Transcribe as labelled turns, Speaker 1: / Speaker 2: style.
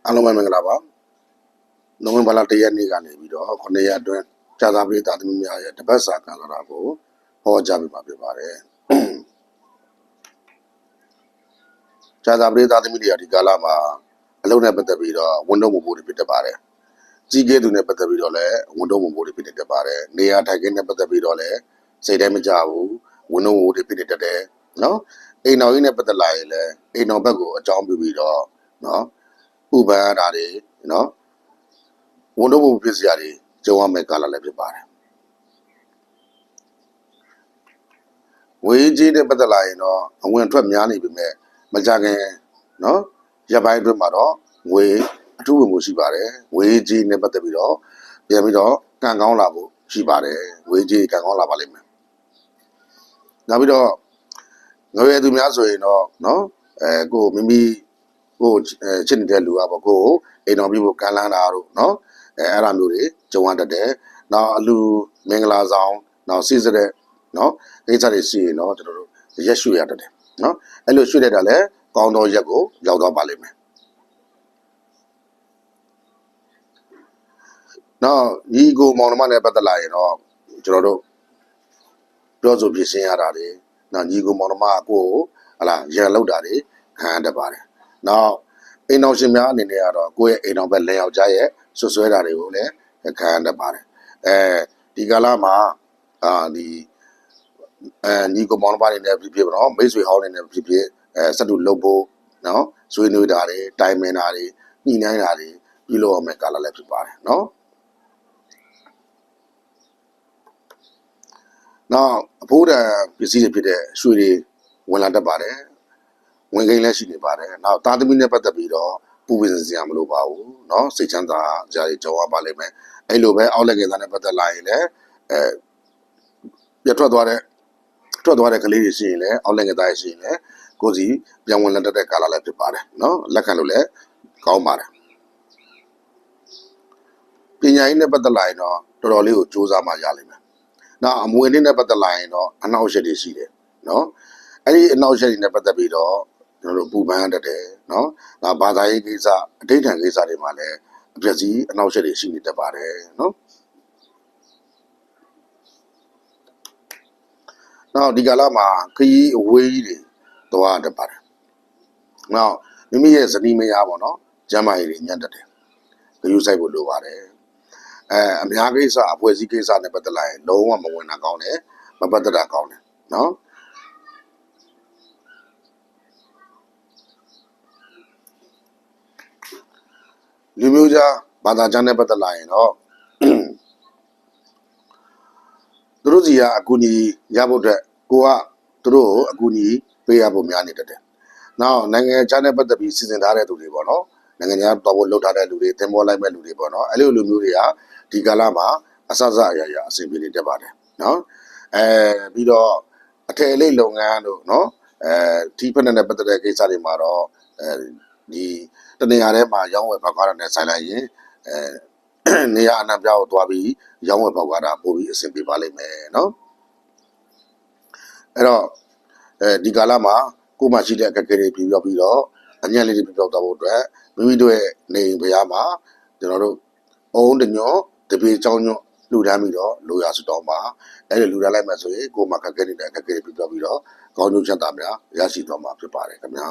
Speaker 1: အားလုံးပဲမင်္ဂလာပါနိုဝင်ဘာလ1ရက်နေ့ကနေပြီးတော့9ရက်အတွင်းကြာသပတေးသားသမီးများရဲ့တပတ်စာကံစားတာကိုဟောကြားပေးမှာဖြစ်ပါတယ်ကြာသပတေးသားသမီးတွေကဒီကာလမှာအလုံးနဲ့ပတ်သက်ပြီးတော့ဝန်တော့မှုတွေဖြစ်တတ်ပါတယ်ကြီးကဲသူနဲ့ပတ်သက်ပြီးတော့လည်းဝန်တော့မှုတွေဖြစ်တတ်ပါတယ်နေရာထိုင်ခင်းနဲ့ပတ်သက်ပြီးတော့လည်းစိတ်တိုင်းမကြဘူးဝန်တော့မှုတွေဖြစ်တတ်တယ်နော်အိမ်တော်ကြီးနဲ့ပတ်သက်လာရင်လည်းအိမ်တော်ဘက်ကိုအကြောင်းပြုပြီးတော့နော်ဥပ္ပန္နတာတွေနော်ဝန်တော့မှုဖြစ်စရာတွေကြုံရမယ့်ကာလလည်းဖြစ်ပါတယ်ဝေးကြီးတဲ့ပတ်သက်လာရင်တော့အဝင်ထွက်များနေပြီမဲ့မကြခင်နော်ရပ်ပိုင်းအတွင်းမှာတော့ငွေအထူးဝင်မှုရှိပါတယ်ဝေးကြီးနဲ့ပတ်သက်ပြီးတော့ပြန်ပြီးတော့ကံကောင်းလာဖို့ရှိပါတယ်ဝေးကြီးကံကောင်းလာပါလိမ့်မယ်နောက်ပြီးတော့ငွေသူများဆိုရင်တော့နော်ကိုမိမိကိုချစ်နေတဲ့လူကပေါ့ကိုအိမ်တော်ပြီးဖို့ကံလန်းတာတို့နော်အဲ့လိုမျိုးတွေကြုံရတတ်တယ်နောက်အလူမင်္ဂလာဆောင်နောက်စိစတဲ့နော်ကိစ္စတွေရှိရင်တော့ကျွန်တော်တို့ရက်ရွှေ့ရတတ်တယ်နော်အဲ့လိုရွှေ့လိုက်တာလည်းကောင်းသောရက်ကိုရောက်တော့ပါလိမ့်မယ်နောက်ညီကိုမောင်နှမနဲ့ပတ်သက်လာရင်တော့ကျွန်တော်တို့ပြောဆိုပြရှင်းရတာတွေနောက်ညီကိုမောင်နှမကိုဟလာရန်လောက်တာတွေခံရတတ်ပါတယ်နောက်အိမ်တော်ရှင်များအနေနဲ့ကတော့ကိုယ့်ရဲ့အိမ်တော်ဘက်လင်ယောက်ျားရဲ့ဆွဆွဲတာတွေကိုလည်းခံရတတ်ပါတယ်ဒီကာလမှာဒီညီကိုမောင်နှမတွေနဲ့ဖြစ်ဖြစ်ပေါ့နော်မိတ်ဆွေဟောင်းတွေနဲ့ဖြစ်ဖြစ်စက်တူလုပ်ဖို့နော်ဆွေးနွေးတာတွေတိုင်ပင်တာတွေညှိနှိုင်းတာတွေပြုလုပ်ရမယ့်ကာလလည်းဖြစ်ပါတယ်နော်နောက်အဖိုးတန်ပစ္စည်းတွေဖြစ်တဲ့ရွှေတွေဝင်လာတတ်ပါတယ်ဝင်ကိန်းလည်းရှိနေပါတယ်နောက်သားသမီးနဲ့ပတ်သက်ပြီးတော့ပူပင်စရာမလိုပါဘူးเนาะစိတ်ချမ်းသာကြရကြောင်းပါလိမ့်မယ်အဲ့လိုပဲအောက်လက်ကစားနဲ့ပတ်သက်လာရင်လည်းပြထွက်သွားတဲ့ကလေးတွေရှိရင်လည်းအောက်လက်ကစားရှိရင်လည်းကိုစီပြန်ဝင်လာတဲ့ကာလလည်းဖြစ်ပါတယ်เนาะလက်ခံလို့လည်းကောင်းပါတယ်ပညာရေးနဲ့ပတ်သက်လာရင်တော့တော်တော်လေးကိုစူးစမ်းမှရလိမ့်မယ်နောက်အမွေလေးနဲ့ပတ်သက်လာရင်တော့အနောက်ရှက်တွေရှိတယ်เนาะအဲ့ဒီအနောက်ရှက်တွေနဲ့ပတ်သက်ပြီးတော့ကျွန်တော်တို့ပူပန်ရတတ်တယ်เนาะဒါဘာသာရေးကိစ္စအဋိဌာန်ကိစ္စတွေမှာလည်းအပြည့်စည်အနောက်ရှက်တွေရှိနေတတ်ပါတယ်เนาะနောက်ဒီကာလမှာခရီးအဝေးကြီးတွေသွားတတ်ပါတယ်နောက်မိမိရဲ့ဇနီးမယားပေါ့เนาะကျမ်းမာရေးတွေညံ့တတ်တယ်ဂရုစိုက်ဖို့လိုပါတယ်အများကိစ္စအဖွဲ့အစည်းကိစ္စနဲ့ပတ်သက်လာရင်လုံးဝမဝင်တာကောင်းတယ်မပတ်သက်တာကောင်းတယ်เนาะလူမျိုးကြားဘာသာကြားနဲ့ပတ်သက်လာရင်တော့သူတို့စီကအကူအညီရဖို့အတွက်ကိုကသူတို့ကိုအကူအညီပေးရဖို့များနေတတ်တယ်။နောက်နိုင်ငံခြားနဲ့ပတ်သက်ပြီးစီစဉ်ထားတဲ့သူတွေပေါ့နော်။နိုင်ငံခြားတော်ဖို့လုပ်ထားတဲ့လူတွေသင်္ဘောလိုက်မဲ့လူတွေပေါ့နော်။အဲ့လိုလူမျိုးတွေကဒီကာလမှာအဆအရာရာအဆင်ပြေနေတတ်ပါတယ်နော်။ပြီးတော့အထည်အလိပ်လုပ်ငန်းတို့နော်ဒီဖက်နဲ့ပတ်သက်တဲ့ကိစ္စတွေမှာတော့ဒီတနေရာထဲမှာရောင်းဝယ်ပေါက်ကားတာနဲ့ဆိုင်လိုက်ရင်နေရာအနှံ့ပြားကိုသွားပြီးရောင်းဝယ်ပေါက်ကားတာပို့ပြီးအဆင်ပြေပါလိမ့်မယ်နော်အဲ့တော့ဒီကာလမှာကိုယ်မှရှိတဲ့အခက်အခဲတွေပြီးတော့အညံ့လေးတွေပြောက်သွားဖို့အတွက်မိမိတို့ရဲ့နေဘုရားမှာကျွန်တော်တို့အုံးတညွန့်တပြေချောင်းညွန့်လူတန်းပြီးတော့လိုရာစုတော်မှာအဲ့ဒီလူတန်းလိုက်မှဆိုရင်ကိုယ်မှခက်ခဲနေတဲ့အခက်အခဲတွေပြီးတော့ကောင်းကျိုးချမ်းသာများရရှိသွားမှာဖြစ်ပါတယ်ခင်ဗျာ